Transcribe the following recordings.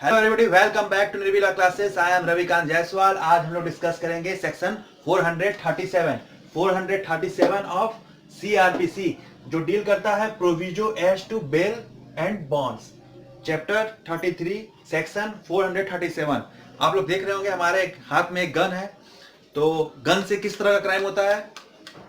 Hello everybody, welcome back to Nirvila classes. I am Ravikant Jaiswal. आज हम लोग डिस्कस करेंगे सेक्शन 437 ऑफ सीआरपीसी, जो डील करता है proviso as to bail and bonds. Chapter 33 section 437। आप लोग देख रहे होंगे हमारे हाथ में एक गन है। तो गन से किस तरह का क्राइम होता है?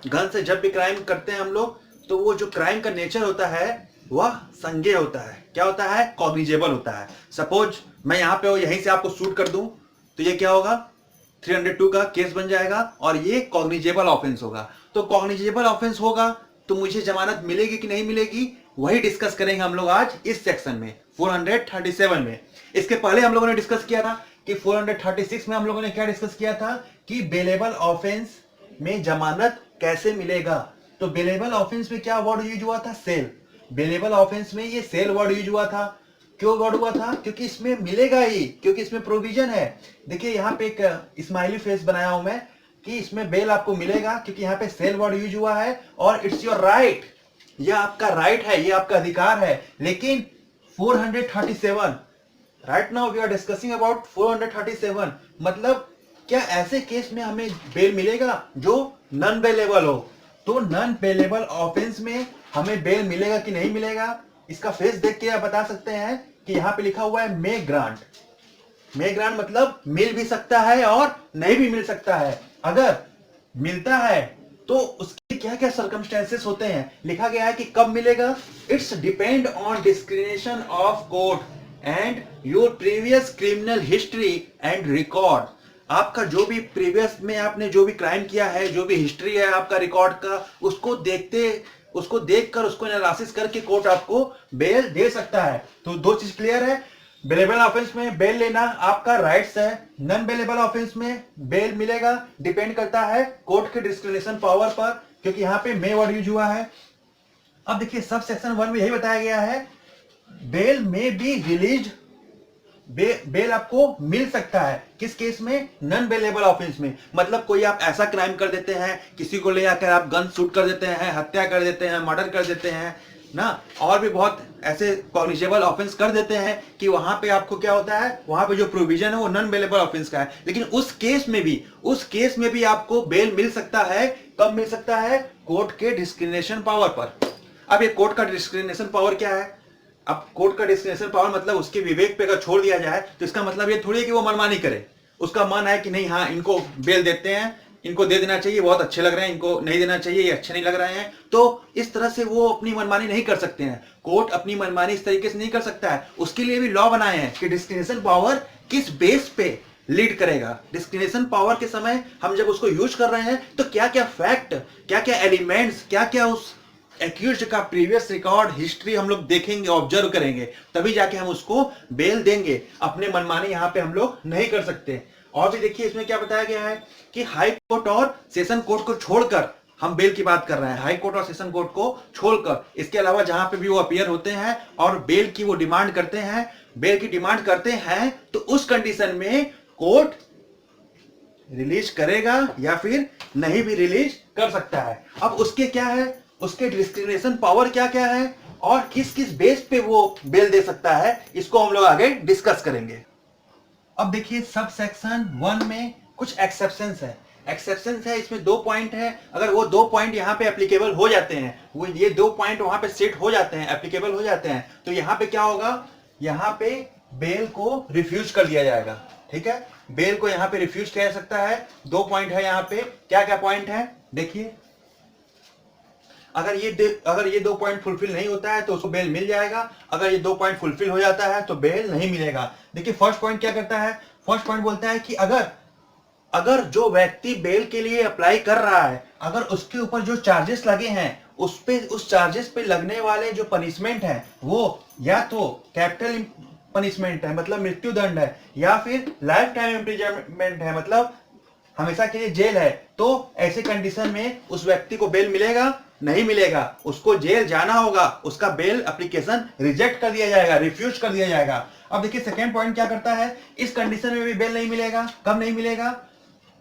गन से जब भी क्राइम करते हैं हम लोग, तो वो जो क्राइम का नेचर होता है वह संज्ञेय होता है। क्या होता है? कॉग्निजेबल होता है। सपोज मैं यहाँ पे यहीं से आपको शूट कर दूं तो ये क्या होगा? 302 का केस बन जाएगा और ये कॉग्निजेबल ऑफेंस होगा। तो कॉग्निजेबल ऑफेंस होगा तो मुझे जमानत मिलेगी कि नहीं मिलेगी, वही डिस्कस करेंगे हम लोग आज इस सेक्शन में 437 में। इसके पहले हम लोगों ने डिस्कस किया था कि 436 में हम लोगों ने क्या डिस्कस किया था कि बेलेबल ऑफेंस में जमानत कैसे मिलेगा। तो बेलेबल ऑफेंस में क्या वर्ड यूज हुआ था? सेल। बेलेबल ऑफेंस में ये सेल वर्ड यूज हुआ था। क्यों वर्ड हुआ था? क्योंकि इसमें मिलेगा ही, क्योंकि इसमें प्रोविजन है। देखिए यहाँ पे एक स्माइली फेस बनाया हूं मैं कि इसमें बेल आपको मिलेगा, क्योंकि यहाँ पे सेल वर्ड यूज हुआ है और इट्स योर राइट। यह आपका राइट है, ये आपका अधिकार है। लेकिन 437 right now we are discussing about 437, मतलब क्या ऐसे केस में हमें बेल मिलेगा जो नॉन बेलेबल हो? तो नॉन बेलेबल ऑफेंस में हमें बेल मिलेगा कि नहीं मिलेगा? इसका फेस देख के आप बता सकते हैं कि यहाँ पे लिखा हुआ है मे ग्रांट। मे ग्रांट मतलब मिल भी सकता है और नहीं भी मिल सकता है। अगर मिलता है तो उसके क्या क्या सर्कमस्टेंसेस होते हैं, लिखा गया है कि कब मिलेगा। It's depend on discrimination of court and your previous criminal history and record. आपका जो भी प्रीवियस में आपने जो भी क्राइम किया है, जो भी हिस्ट्री है आपका रिकॉर्ड का, उसको देखकर उसको एनालिसिस करके कोर्ट आपको बेल दे सकता है। तो दो चीज क्लियर है, बेलेबल ऑफेंस में बेल लेना आपका राइट्स है। नॉन बेलेबल ऑफेंस में बेल मिलेगा, डिपेंड करता है कोर्ट के डिस्क्रिमिनेशन पावर पर, क्योंकि यहाँ पे मे वर्ड यूज हुआ है। अब देखिए सब सेक्शन 1 में यही बताया गया है, बेल में बी रिलीज। बेल आपको मिल सकता है किस केस में? नॉन बेलेबल ऑफेंस में। मतलब कोई आप ऐसा क्राइम कर देते हैं, किसी को ले आकर आप गन शूट कर देते हैं, हत्या कर देते हैं, मर्डर कर देते हैं ना, और भी बहुत ऐसे कॉग्निजेबल ऑफेंस कर देते हैं कि वहां पे आपको क्या होता है, वहां पे जो प्रोविजन है वो नॉन बेलेबल ऑफेंस का है। लेकिन उस केस में भी आपको बेल मिल सकता है। कब मिल सकता है? कोर्ट के डिस्क्रिमिनेशन पावर पर। अब ये कोर्ट का डिस्क्रिमिनेशन पावर क्या है? अब कोर्ट का डिस्क्रिमिनेशन पावर मतलब उसके विवेक पे अगर छोड़ दिया जाए तो इसका मतलब ये थोड़ी है कि वो मनमानी करे। उसका मन है कि नहीं, हाँ इनको बेल देते हैं, इनको दे देना चाहिए, बहुत अच्छे लग रहे हैं, इनको नहीं देना चाहिए, ये अच्छे नहीं लग रहे हैं। तो इस तरह से वो अपनी मनमानी नहीं कर सकते हैं। कोर्ट अपनी मनमानी इस तरीके से नहीं कर सकता है। उसके लिए भी लॉ बनाए हैं कि डिस्क्रिमिनेशन पावर किस बेस पे लीड करेगा। डिस्क्रिमिनेशन पावर के समय हम जब उसको यूज कर रहे हैं तो क्या क्या फैक्ट, क्या क्या एलिमेंट्स, क्या क्या उस एक्यूज्ड का प्रीवियस रिकॉर्ड, हिस्ट्री हम लोग देखेंगे, ऑब्जर्व करेंगे, तभी जाके हम उसको बेल देंगे। अपने मनमानी यहाँ पे हम लोग नहीं कर सकते। और भी देखिए इसमें क्या बताया गया है कि हाई कोर्ट और सेशन कोर्ट को छोड़कर हम बेल की बात कर रहे हैं। हाई कोर्ट और सेशन कोर्ट को छोड़कर, इसके अलावा जहां पे भी वो अपीयर होते हैं और बेल की वो डिमांड करते हैं, तो उस कंडीशन में कोर्ट रिलीज करेगा या फिर नहीं भी रिलीज कर सकता है। अब उसके क्या है, उसके डिस्क्रिमिनेशन पावर क्या क्या है और किस किस बेस पे वो बेल दे सकता है, इसको हम लोग आगे डिस्कस करेंगे। अब देखिए सब सेक्शन 1 में कुछ एक्सेप्शंस है। इसमें 2 पॉइंट है। अगर वो 2 पॉइंट यहाँ पे एप्लीकेबल हो जाते हैं, वो ये 2 पॉइंट वहां पे सेट हो जाते हैं, एप्लीकेबल हो जाते हैं, तो यहाँ पे क्या होगा, यहाँ पे बेल को रिफ्यूज कर दिया जाएगा। ठीक है, बेल को यहाँ पे रिफ्यूज किया जा सकता है। 2 पॉइंट है यहाँ पे। क्या क्या पॉइंट है देखिए, अगर ये 2 पॉइंट फुलफिल नहीं होता है तो उसको बेल मिल जाएगा। अगर ये 2 पॉइंट फुलफिल हो जाता है तो बेल नहीं मिलेगा। देखिए फर्स्ट पॉइंट क्या करता है, फर्स्ट पॉइंट बोलता है कि अगर जो व्यक्ति बेल के लिए अप्लाई कर रहा है, अगर उसके ऊपर जो चार्जेस लगे हैं उस चार्जेस पे लगने वाले जो पनिशमेंट है वो या तो कैपिटल पनिशमेंट है मतलब मृत्यु दंड है, या फिर लाइफ टाइम इम्प्रिजनमेंट है मतलब हमेशा के लिए जेल है, तो ऐसे कंडीशन में उस व्यक्ति को बेल मिलेगा? नहीं मिलेगा, उसको जेल जाना होगा, उसका बेल एप्लीकेशन रिजेक्ट कर दिया जाएगा, रिफ्यूज कर दिया जाएगा। अब देखिए सेकेंड पॉइंट क्या करता है, इस कंडीशन में भी बेल नहीं मिलेगा। कब नहीं मिलेगा?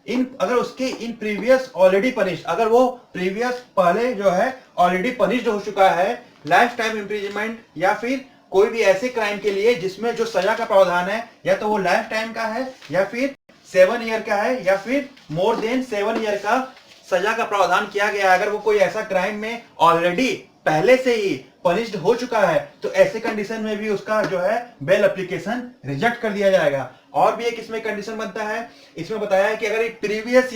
अगर उसके इन प्रीवियस ऑलरेडी पनिश्ड, अगर वो प्रीवियस पहले जो है ऑलरेडी पनिश्ड हो चुका है लाइफ टाइम इम्प्रिजनमेंट या फिर कोई भी ऐसे क्राइम के लिए जिसमें जो सजा का प्रावधान है या तो वो लाइफ टाइम का है या फिर 7 ईयर का है या फिर मोर देन 7 ईयर का सजा का प्रावधान किया गया है। अगर वो कोई ऐसा क्राइम में ऑलरेडी पहले से ही पनिश्ड हो चुका है तो ऐसे कंडीशन में भी उसका जो है बेल एप्लीकेशन रिजेक्ट कर दिया जाएगा। और भी एक इसमें कंडीशन बनता है, इसमें बताया है कि अगर प्रीवियस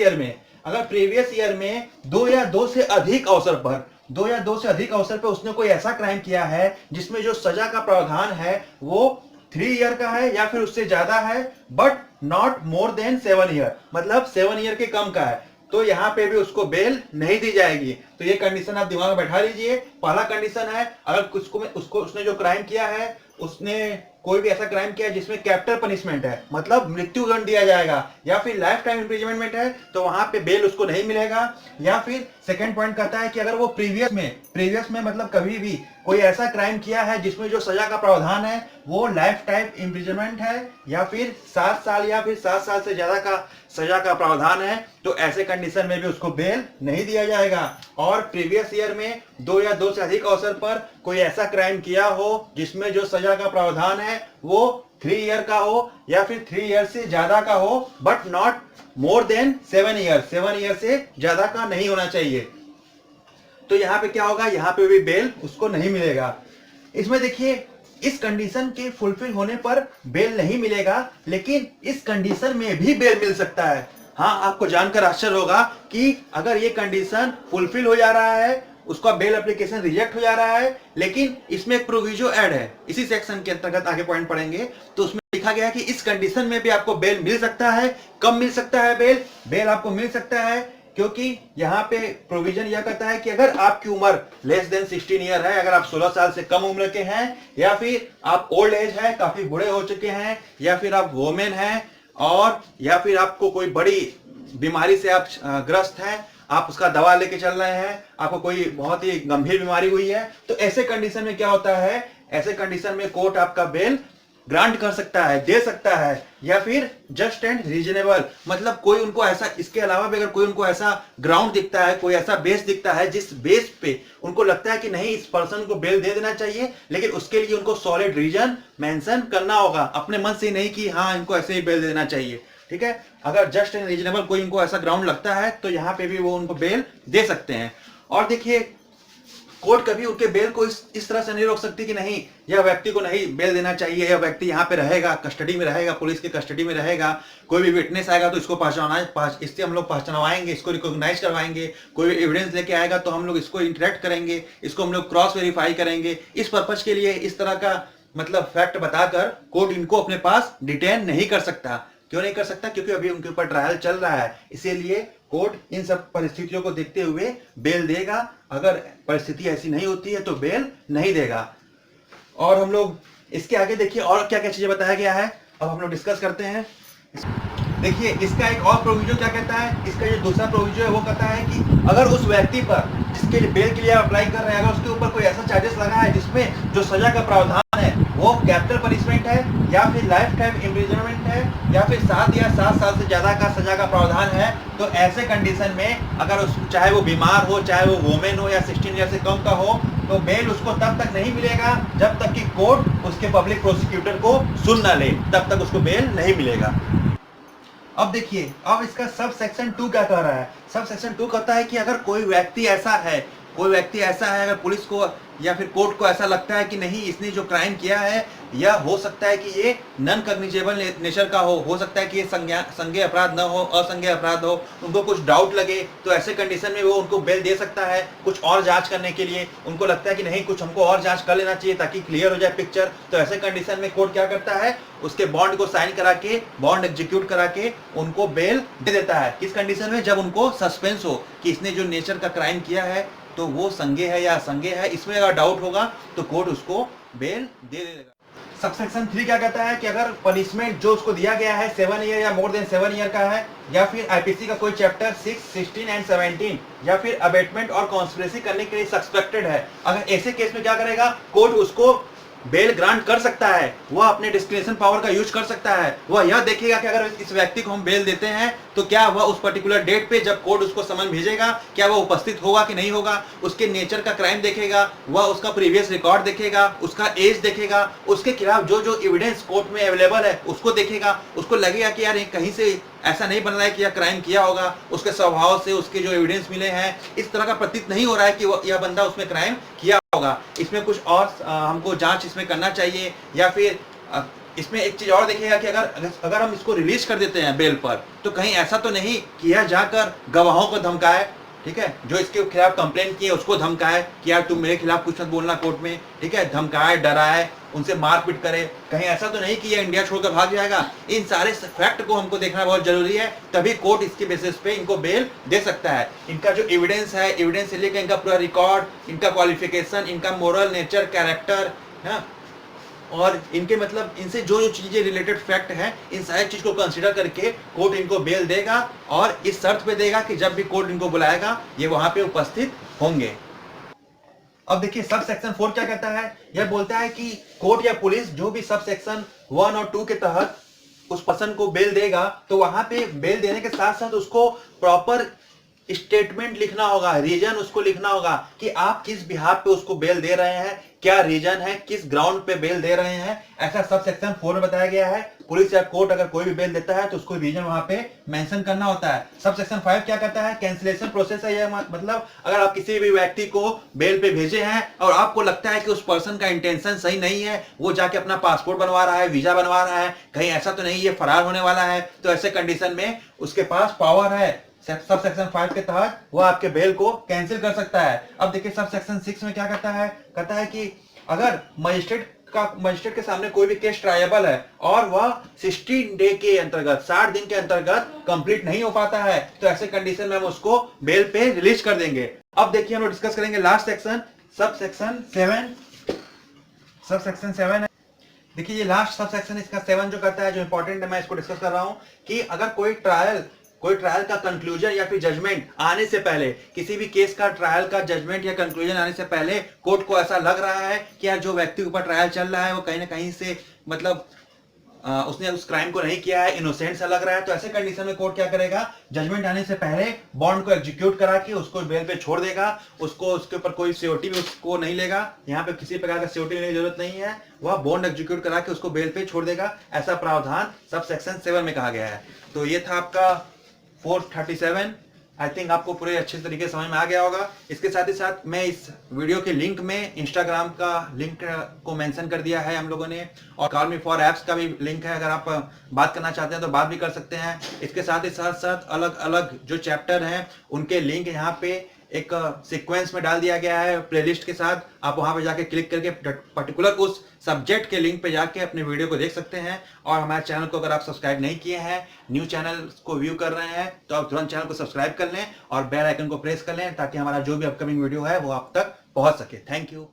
ईयर में 2 या 2 से अधिक अवसर पर उसने कोई ऐसा क्राइम किया है जिसमें जो सजा का प्रावधान है वो 3 ईयर का है या फिर उससे ज्यादा है but not more than 7 year, मतलब 7 ईयर के कम का है, तो यहाँ पे भी उसको बेल नहीं दी जाएगी। तो ये कंडीशन आप दिमाग में बैठा लीजिए। पहला कंडीशन है अगर उसने जो क्राइम किया है, उसने कोई भी ऐसा क्राइम किया है जिसमें कैपिटल पनिशमेंट है, मतलब मृत्यु दंड दिया जाएगा या फिर लाइफ टाइम इम्प्रिजनमेंट है, तो वहां पे बेल उसको नहीं मिलेगा। या फिर सेकंड पॉइंट कहता है कि अगर वो प्रीवियस में मतलब कभी भी कोई ऐसा क्राइम किया है जिसमें जो सजा का प्रावधान है वो लाइफ टाइम इम्प्रिजनमेंट है या फिर 7 साल या फिर 7 साल से ज्यादा का सजा का प्रावधान है, तो ऐसे कंडीशन में भी उसको बेल नहीं दिया जाएगा। और प्रीवियस ईयर में 2 या 2 से अधिक अवसर पर कोई ऐसा क्राइम किया हो जिसमें जो सजा का प्रावधान है वो 3 ईयर का हो या फिर 3 ईयर से ज्यादा का हो but not more than 7 year, 7 year से ज्यादा का नहीं होना चाहिए। तो यहाँ पे क्या होगा, यहाँ पे भी बेल उसको नहीं मिलेगा। इसमें देखिए इस कंडीशन के फुलफिल होने पर बेल नहीं मिलेगा, लेकिन इस कंडीशन में भी बेल मिल सकता है। हाँ, आपको जानकर आश्चर्य होगा कि अगर ये कंडीशन फुलफिल हो जा रहा है, उसका बेल एप्लीकेशन रिजेक्ट हो जा रहा है, लेकिन इसमें एक प्रोविजो ऐड है, इसी सेक्शन के अंतर्गत आगे पॉइंट पढ़ेंगे तो उसमें लिखा गया है कि इस कंडीशन में भी आपको बेल मिल सकता है। कब मिल सकता है बेल आपको मिल सकता है क्योंकि यहाँ पे प्रोविजन यह कहता है कि अगर आपकी उम्र लेस देन 16 ईयर है, अगर आप 16 साल से कम उम्र के हैं या फिर आप ओल्ड एज है, काफी बूढ़े हो चुके हैं, या फिर आप वोमेन हैं और या फिर आपको कोई बड़ी बीमारी से आप ग्रस्त हैं, आप उसका दवा लेके चल रहे हैं, आपको कोई बहुत ही गंभीर बीमारी हुई है, तो ऐसे कंडीशन में क्या होता है, ऐसे कंडीशन में कोर्ट आपका बेल ग्रांट कर सकता है, दे सकता है। या फिर जस्ट एंड रीजनेबल, मतलब कोई उनको ऐसा, इसके अलावा भी अगर कोई उनको ऐसा ग्राउंड दिखता है, कोई ऐसा बेस दिखता है जिस बेस पे उनको लगता है कि नहीं इस पर्सन को बेल दे देना चाहिए, लेकिन उसके लिए उनको सॉलिड रीजन मेंशन करना होगा, अपने मन से नहीं कि हाँ इनको ऐसे ही बेल देना चाहिए। ठीक है, अगर जस्ट एंड रीजनेबल कोई इनको ऐसा ग्राउंड लगता है तो यहाँ पे भी वो उनको बेल दे सकते हैं। और देखिए कोर्ट कभी उनके बेल को इस तरह से नहीं रोक सकती कि नहीं यह व्यक्ति को नहीं बेल देना चाहिए, यह व्यक्ति यहाँ पे रहेगा, कस्टडी में रहेगा, पुलिस की कस्टडी में रहेगा, कोई भी विटनेस आएगा तो इसको इससे हम लोग पहचानवाएंगे, इसको रिकॉग्नाइज करवाएंगे, कोई भी एविडेंस लेके आएगा तो हम लोग इसको इंटरेक्ट करेंगे, इसको हम लोग क्रॉस वेरीफाई करेंगे। इस पर्पज के लिए इस तरह का मतलब फैक्ट बताकर कोर्ट इनको अपने पास डिटेन नहीं कर सकता। क्यों नहीं कर सकता? क्योंकि अभी उनके ऊपर ट्रायल चल रहा है, इसीलिए कोर्ट इन सब परिस्थितियों को देखते हुए बेल देगा। अगर परिस्थिति ऐसी नहीं होती है तो बेल नहीं देगा। और हम लोग इसके आगे देखिए और क्या क्या चीजें बताया गया है, अब हम लोग डिस्कस करते हैं। देखिए इसका एक और प्रोविजो क्या कहता है, इसका जो दूसरा प्रोविजो है वो कहता है कि अगर उस व्यक्ति पर जिसके लिए बेल के लिए आप अप्लाई कर रहे हैं, अगर उसके ऊपर कोई ऐसा चार्जेस लगा है जिसमें जो सजा का प्रावधान है वो कैपिटल पनिशमेंट है या फिर लाइफ टाइम इम्प्रिजनमेंट है या फिर 7 या 7 साल से ज्यादा का सजा का प्रावधान है, तो ऐसे कंडीशन में अगर चाहे वो बीमार हो, चाहे वो वोमेन हो या 16 ईयर से कम का हो, तो बेल उसको तब तक नहीं मिलेगा जब तक कि कोर्ट उसके पब्लिक प्रोसिक्यूटर को सुन ना ले, तब तक उसको बेल नहीं मिलेगा। अब देखिए अब इसका सब सेक्शन 2 क्या कह रहा है। सब सेक्शन 2 कहता है कि अगर कोई व्यक्ति ऐसा है अगर पुलिस को या फिर कोर्ट को ऐसा लगता है कि नहीं इसने जो क्राइम किया है या हो सकता है कि ये नॉन कॉग्निजेबल नेचर का हो सकता है कि ये संज्ञेय अपराध न हो, असंज्ञेय अपराध हो, उनको कुछ डाउट लगे, तो ऐसे कंडीशन में वो उनको बेल दे सकता है कुछ और जांच करने के लिए। उनको लगता है कि नहीं कुछ हमको और जांच कर लेना चाहिए ताकि क्लियर हो जाए पिक्चर, तो ऐसे कंडीशन में कोर्ट क्या करता है, उसके बॉन्ड को साइन करा के, बॉन्ड एग्जीक्यूट करा के उनको बेल दे देता है। किस कंडीशन में? जब उनको सस्पेंस हो कि इसने जो नेचर का क्राइम किया है तो वो संज्ञेय है या असंज्ञेय है, इसमें अगर डाउट होगा तो कोर्ट उसको बेल दे देगा। सबसेक्शन 3 क्या कहता है कि अगर पनिशमेंट जो उसको दिया गया है 7 ईयर या मोर देन 7 ईयर का है, या फिर आईपीसी का कोई चैप्टर 6, 16 एंड 17 या फिर अबेटमेंट और कॉन्स्पिरेसी करने के लिए सस्पेक्टेड है, अगर ऐसे केस में क्या करेगा कोर्ट उसको बेल ग्रांट कर सकता है, वह अपने डिस्क्रिप्शन पावर का यूज कर सकता है। वह यह देखेगा कि अगर इस व्यक्ति को हम बेल देते हैं तो क्या वह उस पर्टिकुलर डेट पे जब कोर्ट उसको समन भेजेगा क्या वह उपस्थित होगा कि नहीं होगा, उसके नेचर का क्राइम देखेगा, वह उसका प्रीवियस रिकॉर्ड देखेगा, उसका एज देखेगा, उसके खिलाफ जो जो एविडेंस कोर्ट में अवेलेबल है उसको देखेगा। उसको लगेगा कि यार कहीं से ऐसा नहीं बन रहा है कि यह क्राइम किया होगा, उसके स्वभाव से उसके जो एविडेंस मिले हैं इस तरह का प्रतीत नहीं हो रहा है कि यह बंदा उसमें क्राइम किया होगा, इसमें कुछ और हमको जांच इसमें करना चाहिए। या फिर इसमें एक चीज और देखिएगा कि अगर हम इसको रिलीज कर देते हैं बेल पर तो कहीं ऐसा तो नहीं कि यह जाकर गवाहों को धमकाए, ठीक है, जो इसके खिलाफ कंप्लेन किए उसको धमकाए कि यार तुम मेरे खिलाफ कुछ मत बोलना कोर्ट में, ठीक है, धमकाए, डराए, उनसे मारपीट करे, कहीं ऐसा तो नहीं कि ये इंडिया छोड़कर भाग जाएगा। इन सारे फैक्ट को हमको देखना बहुत जरूरी है, तभी कोर्ट इसके बेसिस पे इनको बेल दे सकता है। इनका जो एविडेंस है, एविडेंस से लेकर इनका पूरा रिकॉर्ड, इनका क्वालिफिकेशन, इनका मोरल नेचर, कैरेक्टर है, और इनके मतलब इनसे जो जो चीजें रिलेटेड फैक्ट है, इन सारी चीज को कंसीडर करके कोर्ट इनको बेल देगा और इस शर्त पे देगा कि जब भी कोर्ट इनको बुलाएगा ये वहां पे उपस्थित होंगे। अब देखिए सब सेक्शन 4 क्या कहता है, यह बोलता है कि कोर्ट या पुलिस जो भी सब सेक्शन 1 और 2 के तहत उस पर्सन को बेल देगा तो वहां पे बेल देने के साथ साथ उसको प्रॉपर स्टेटमेंट लिखना होगा, रीजन उसको लिखना होगा कि आप किस बिहाफ पे उसको बेल दे रहे हैं, क्या रीजन है, किस ग्राउंड पे बेल दे रहे हैं, ऐसा सब सेक्शन 4 में बताया गया है। पुलिस या कोर्ट अगर कोई भी बेल देता है तो उसको रीजन वहां पे मेंशन करना होता है। सब सेक्शन 5 क्या कहता है, कैंसिलेशन प्रोसेस है। यह मतलब अगर आप किसी भी व्यक्ति को बेल पे भेजे हैं और आपको लगता है कि उस पर्सन का इंटेंशन सही नहीं है, वो जाके अपना पासपोर्ट बनवा रहा है, वीजा बनवा रहा है, कहीं ऐसा तो नहीं ये फरार होने वाला है, तो ऐसे कंडीशन में उसके पास पावर है सब सेक्शन 5 के तहत वो आपके बेल को कैंसिल कर सकता है। अब देखिए सब सेक्शन 6 में क्या कहता है कि अगर मजिस्ट्रेट के सामने कोई भी केस ट्रायबल है और वह 60 डे के अंतर्गत 60 दिन के अंतर्गत कंप्लीट नहीं हो पाता है तो ऐसे कंडीशन में हम उसको बेल पे रिलीज कर देंगे। अब देखिए हम लोग डिस्कस करेंगे लास्ट सेक्शन, सब सेक्शन 7 है। देखिए ये लास्ट सब सेक्शन इसका 7 जो करता है, जो इंपॉर्टेंट है, मैं इसको डिस्कस कर रहा हूं कि अगर कोई ट्रायल का कंक्लूजन या फिर जजमेंट आने से पहले, किसी भी केस का ट्रायल का जजमेंट या कंक्लूजन आने से पहले कोर्ट को ऐसा लग रहा है कि यार जो व्यक्ति के ऊपर ट्रायल चल रहा है वो कहीं ना कहीं से मतलब उसने उस क्राइम को नहीं किया है, इनोसेंट सा लग रहा है, तो ऐसे कंडीशन में कोर्ट क्या करेगा, जजमेंट आने से पहले बॉन्ड को एग्जीक्यूट करा के उसको बेल पे छोड़ देगा, उसके ऊपर कोई सिक्योरिटी भी उसको नहीं लेगा, यहाँ पे किसी प्रकार का सिक्योरिटी लेने की जरूरत नहीं है, वह बॉन्ड एग्जीक्यूट करा के उसको बेल पे छोड़ देगा। ऐसा प्रावधान सब सेक्शन 7 में कहा गया है। तो ये था आपका 437। आई थिंक आपको पूरे अच्छे तरीके से समझ में आ गया होगा। इसके साथ ही साथ मैं इस वीडियो के लिंक में इंस्टाग्राम का लिंक को मेंशन कर दिया है हम लोगों ने, और कॉल मी फॉर एप्स का भी लिंक है, अगर आप बात करना चाहते हैं तो बात भी कर सकते हैं। इसके साथ ही साथ अलग अलग जो चैप्टर हैं उनके लिंक यहाँ पे एक सीक्वेंस में डाल दिया गया है प्लेलिस्ट के साथ, आप वहां पे जाके क्लिक करके पर्टिकुलर उस सब्जेक्ट के लिंक पे जाके अपने वीडियो को देख सकते हैं। और हमारे चैनल को अगर आप सब्सक्राइब नहीं किए हैं, न्यू चैनल को व्यू कर रहे हैं, तो आप तुरंत चैनल को सब्सक्राइब कर लें और बेल आइकन को प्रेस कर लें ताकि हमारा जो भी अपकमिंग वीडियो है वो आप तक पहुंच सके। Thank you.